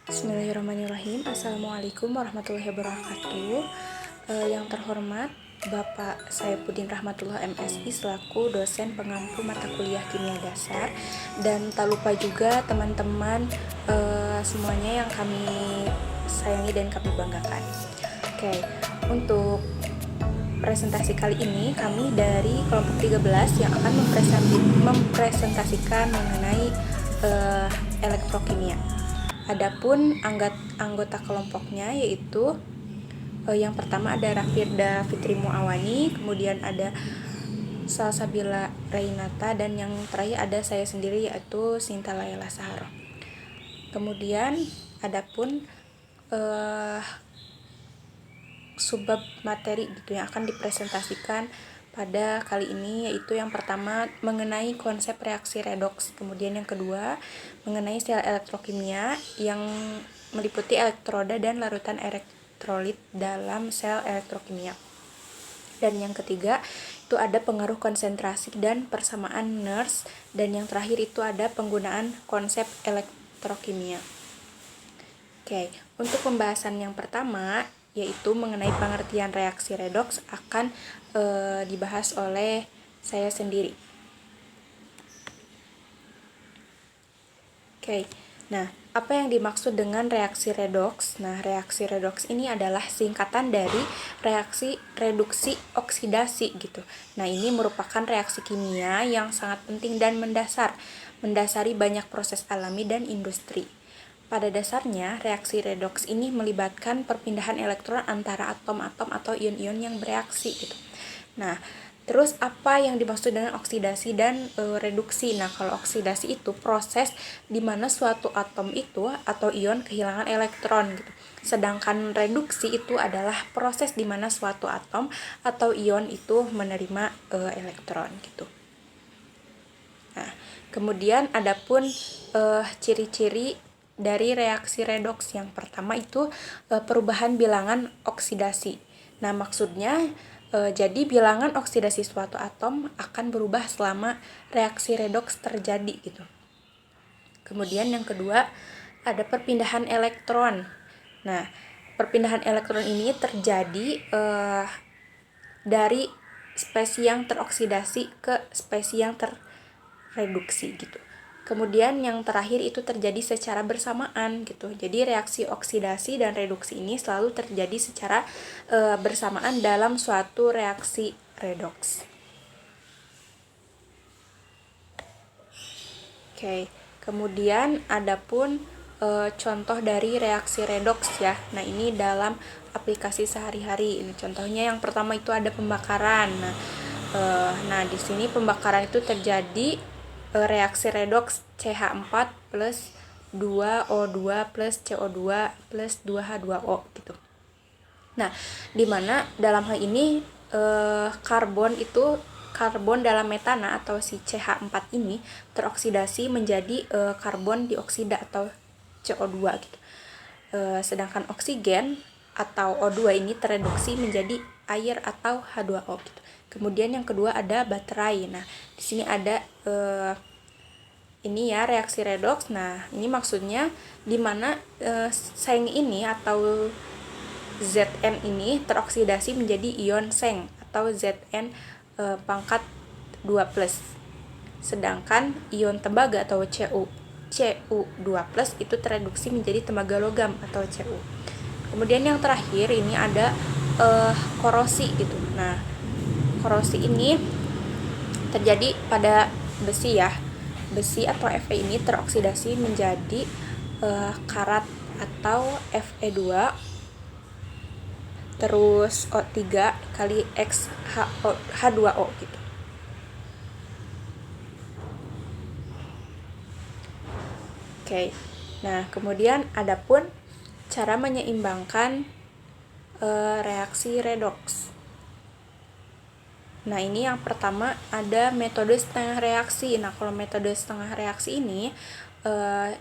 Bismillahirrahmanirrahim. Assalamualaikum warahmatullahi wabarakatuh. Yang terhormat Bapak Saifuddin Rahmatullah MSI selaku dosen pengampu mata kuliah kimia dasar, dan tak lupa juga teman-teman semuanya yang kami sayangi dan kami banggakan. Oke, untuk presentasi kali ini kami dari kelompok 13 yang akan mempresentasikan mengenai elektrokimia. Adapun anggota kelompoknya yaitu yang pertama ada Rafirda Fitri Muawani, kemudian ada Salsabila Reinata, dan yang terakhir ada saya sendiri yaitu Sinta Layla Saharo. Kemudian adapun subbab materi gitu yang akan dipresentasikan pada kali ini, yaitu yang pertama mengenai konsep reaksi redoks, kemudian yang kedua mengenai sel elektrokimia yang meliputi elektroda dan larutan elektrolit dalam sel elektrokimia, dan yang ketiga itu ada pengaruh konsentrasi dan persamaan Nernst, dan yang terakhir itu ada penggunaan konsep elektrokimia. Oke, untuk pembahasan yang pertama yaitu mengenai pengertian reaksi redoks akan dibahas oleh saya sendiri. Oke, nah apa yang dimaksud dengan reaksi redoks? Nah, reaksi redoks ini adalah singkatan dari reaksi reduksi oksidasi gitu. Nah, ini merupakan reaksi kimia yang sangat penting dan mendasari banyak proses alami dan industri. Pada dasarnya, reaksi redoks ini melibatkan perpindahan elektron antara atom-atom atau ion-ion yang bereaksi gitu. Nah, terus apa yang dimaksud dengan oksidasi dan reduksi? Nah, kalau oksidasi itu proses di mana suatu atom itu atau ion kehilangan elektron gitu. Sedangkan reduksi itu adalah proses di mana suatu atom atau ion itu menerima elektron gitu. Nah, kemudian adapun ciri-ciri dari reaksi redoks yang pertama itu perubahan bilangan oksidasi. Nah, maksudnya jadi bilangan oksidasi suatu atom akan berubah selama reaksi redoks terjadi gitu. Kemudian yang kedua ada perpindahan elektron. Nah, perpindahan elektron ini terjadi dari spesies yang teroksidasi ke spesies yang terreduksi gitu. Kemudian yang terakhir itu terjadi secara bersamaan gitu. Jadi reaksi oksidasi dan reduksi ini selalu terjadi secara bersamaan dalam suatu reaksi redoks. Oke, kemudian adapun contoh dari reaksi redoks ya. Nah, ini dalam aplikasi sehari-hari. Ini contohnya yang pertama itu ada pembakaran. Nah, di sini pembakaran itu terjadi reaksi redoks CH4 plus 2O2 plus CO2 plus 2H2O gitu. Nah, dimana dalam hal ini karbon dalam metana atau si CH4 ini teroksidasi menjadi karbon dioksida atau CO2 gitu. Sedangkan oksigen atau O2 ini tereduksi menjadi air atau H2O gitu. Kemudian yang kedua ada baterai. Nah, di sini ada ini ya reaksi redoks. Nah, ini maksudnya di mana seng ini atau Zn ini teroksidasi menjadi ion seng atau Zn pangkat 2+. Sedangkan ion tembaga atau Cu2+ itu tereduksi menjadi tembaga logam atau Cu. Kemudian yang terakhir ini ada korosi gitu. Nah, korosi ini terjadi pada besi ya. Besi atau Fe ini teroksidasi menjadi karat atau Fe2 terus O3 kali X H2O gitu. Oke. Nah, kemudian adapun cara menyeimbangkan reaksi redoks. Nah, ini yang pertama ada metode setengah reaksi. Nah, kalau metode setengah reaksi ini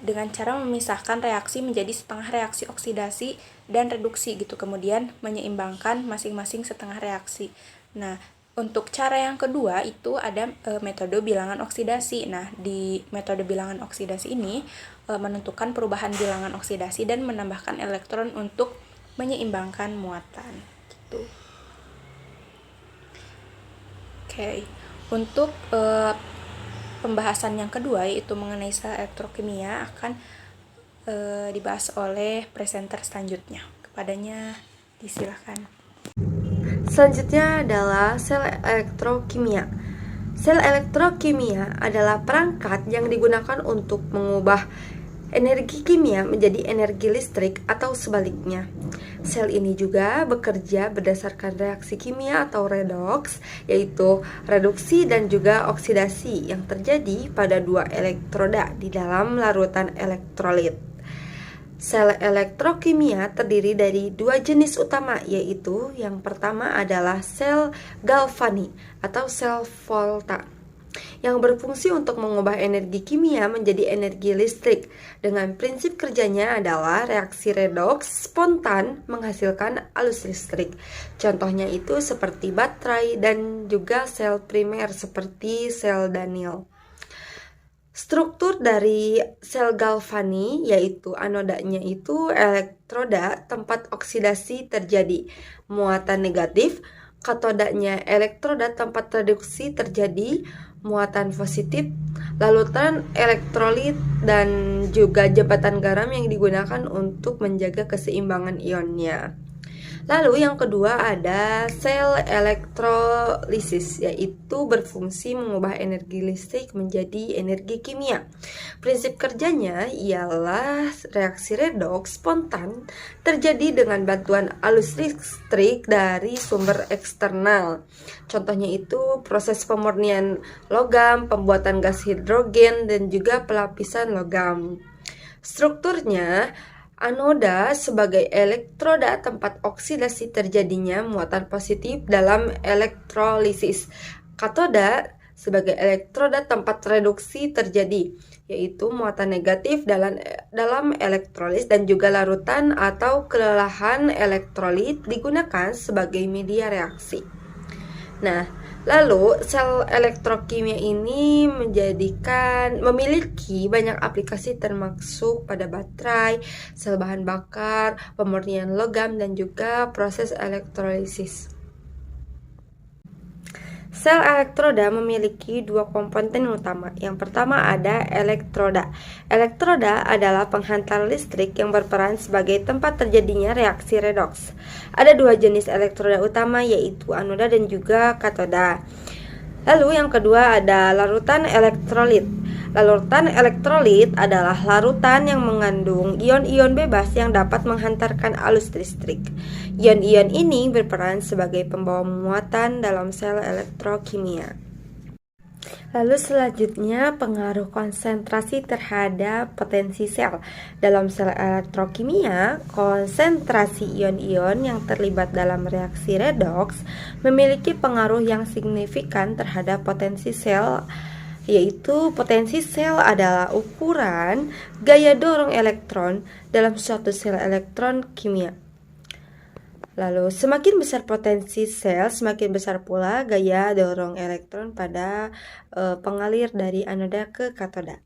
dengan cara memisahkan reaksi menjadi setengah reaksi oksidasi dan reduksi gitu, kemudian menyeimbangkan masing-masing setengah reaksi. Nah, untuk cara yang kedua itu ada metode bilangan oksidasi. Nah, di metode bilangan oksidasi ini menentukan perubahan bilangan oksidasi dan menambahkan elektron untuk menyeimbangkan muatan gitu. Oke. Untuk pembahasan yang kedua yaitu mengenai sel elektrokimia akan dibahas oleh presenter selanjutnya. Kepadanya disilahkan. Selanjutnya adalah sel elektrokimia. Sel elektrokimia adalah perangkat yang digunakan untuk mengubah energi kimia menjadi energi listrik atau sebaliknya. Sel ini juga bekerja berdasarkan reaksi kimia atau redoks, yaitu reduksi dan juga oksidasi yang terjadi pada dua elektroda di dalam larutan elektrolit. Sel elektrokimia terdiri dari dua jenis utama, yaitu yang pertama adalah sel Galvani atau sel Volta yang berfungsi untuk mengubah energi kimia menjadi energi listrik. Dengan prinsip kerjanya adalah reaksi redoks spontan menghasilkan arus listrik. Contohnya itu seperti baterai dan juga sel primer seperti sel Daniell. Struktur dari sel Galvani yaitu anodanya itu elektroda tempat oksidasi terjadi, muatan negatif, katodanya elektroda tempat reduksi terjadi, muatan positif, larutan elektrolit, dan juga jembatan garam yang digunakan untuk menjaga keseimbangan ionnya. Lalu yang kedua ada sel elektrolisis, yaitu berfungsi mengubah energi listrik menjadi energi kimia. Prinsip kerjanya ialah reaksi redoks spontan terjadi dengan bantuan arus listrik dari sumber eksternal. Contohnya itu proses pemurnian logam, pembuatan gas hidrogen, dan juga pelapisan logam. Strukturnya, anoda sebagai elektroda tempat oksidasi terjadinya muatan positif dalam elektrolisis. Katoda sebagai elektroda tempat reduksi terjadi, yaitu muatan negatif dalam elektrolis, dan juga larutan atau kelelahan elektrolit digunakan sebagai media reaksi. Nah, lalu sel elektrokimia ini memiliki banyak aplikasi termasuk pada baterai, sel bahan bakar, pemurnian logam, dan juga proses elektrolisis. Sel elektroda memiliki dua komponen utama. Yang pertama ada elektroda. Elektroda adalah penghantar listrik yang berperan sebagai tempat terjadinya reaksi redoks. Ada dua jenis elektroda utama, yaitu anoda dan juga katoda. Lalu yang kedua ada larutan elektrolit. Larutan elektrolit adalah larutan yang mengandung ion-ion bebas yang dapat menghantarkan arus listrik. Ion-ion ini berperan sebagai pembawa muatan dalam sel elektrokimia. Lalu selanjutnya pengaruh konsentrasi terhadap potensi sel. Dalam sel elektrokimia, konsentrasi ion-ion yang terlibat dalam reaksi redoks memiliki pengaruh yang signifikan terhadap potensi sel, yaitu potensi sel adalah ukuran gaya dorong elektron dalam suatu sel elektron kimia. Lalu semakin besar potensi sel, semakin besar pula gaya dorong elektron pada pengalir dari anoda ke katoda.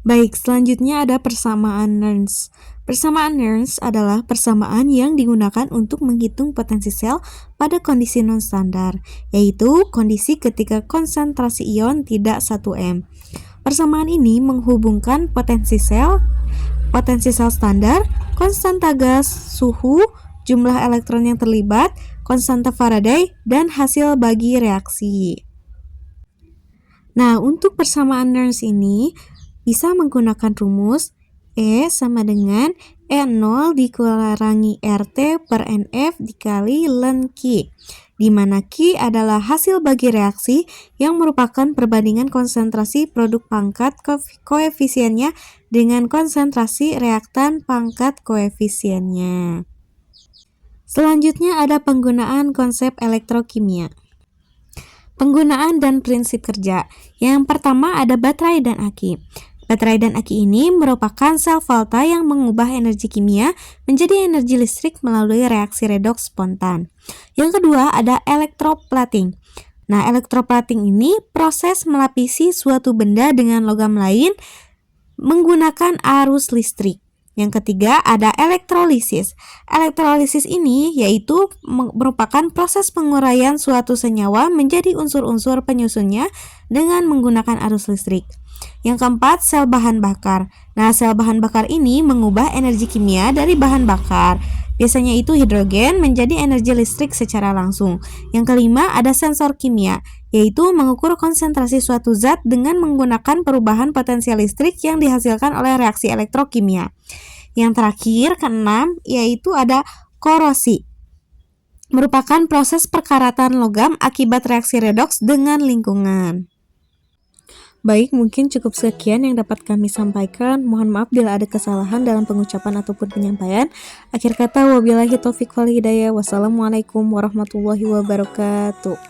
Baik, selanjutnya ada persamaan Nernst. Persamaan Nernst adalah persamaan yang digunakan untuk menghitung potensi sel pada kondisi non-standar, yaitu kondisi ketika konsentrasi ion tidak 1 m. Persamaan ini menghubungkan potensi sel standar, konstanta gas, suhu, jumlah elektron yang terlibat, konstanta Faraday, dan hasil bagi reaksi. Nah, untuk persamaan Nernst ini bisa menggunakan rumus E sama dengan E0 dikurangi RT per NF dikali ln Q, di mana Q adalah hasil bagi reaksi yang merupakan perbandingan konsentrasi produk pangkat koefisiennya dengan konsentrasi reaktan pangkat koefisiennya. Selanjutnya ada penggunaan konsep elektrokimia. Penggunaan dan prinsip kerja. Yang pertama ada baterai dan aki. Baterai dan aki ini merupakan sel volta yang mengubah energi kimia menjadi energi listrik melalui reaksi redoks spontan. Yang kedua ada elektroplating. Nah, elektroplating ini proses melapisi suatu benda dengan logam lain menggunakan arus listrik. Yang ketiga ada elektrolisis. Elektrolisis ini yaitu merupakan proses penguraian suatu senyawa menjadi unsur-unsur penyusunnya dengan menggunakan arus listrik. Yang keempat, sel bahan bakar. Nah, sel bahan bakar ini mengubah energi kimia dari bahan bakar, biasanya itu hidrogen, menjadi energi listrik secara langsung. Yang kelima, ada sensor kimia, yaitu mengukur konsentrasi suatu zat dengan menggunakan perubahan potensial listrik yang dihasilkan oleh reaksi elektrokimia. Yang terakhir, keenam, yaitu ada korosi, merupakan proses perkaratan logam akibat reaksi redoks dengan lingkungan. Baik, mungkin cukup sekian yang dapat kami sampaikan. Mohon maaf bila ada kesalahan dalam pengucapan ataupun penyampaian. Akhir kata, wabillahi taufiq wal hidayah. Wassalamualaikum warahmatullahi wabarakatuh.